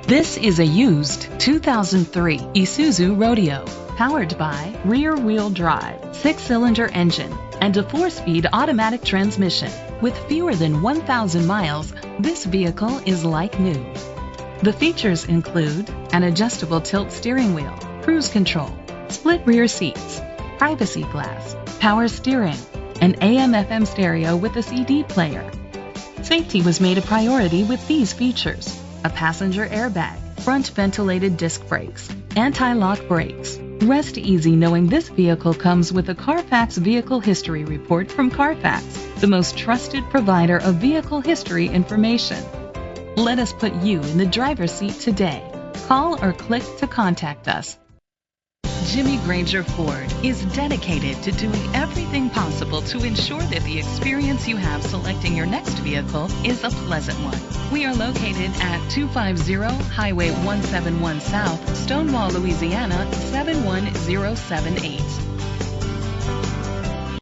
This is a used 2003 Isuzu Rodeo, powered by rear-wheel drive, 6-cylinder engine, and a 4-speed automatic transmission. With fewer than 1,000 miles, this vehicle is like new. The features include an adjustable tilt steering wheel, cruise control, split rear seats, privacy glass, power steering, an AM/FM stereo with a CD player. Safety was made a priority with these features: a passenger airbag, front ventilated disc brakes, anti-lock brakes. Rest easy knowing this vehicle comes with a Carfax Vehicle History Report from Carfax, the most trusted provider of vehicle history information. Let us put you in the driver's seat today. Call or click to contact us. Jimmy Granger Ford is dedicated to doing everything possible to ensure that the experience you have selecting your next vehicle is a pleasant one. We are located at 250 Highway 171 South, Stonewall, Louisiana 71078.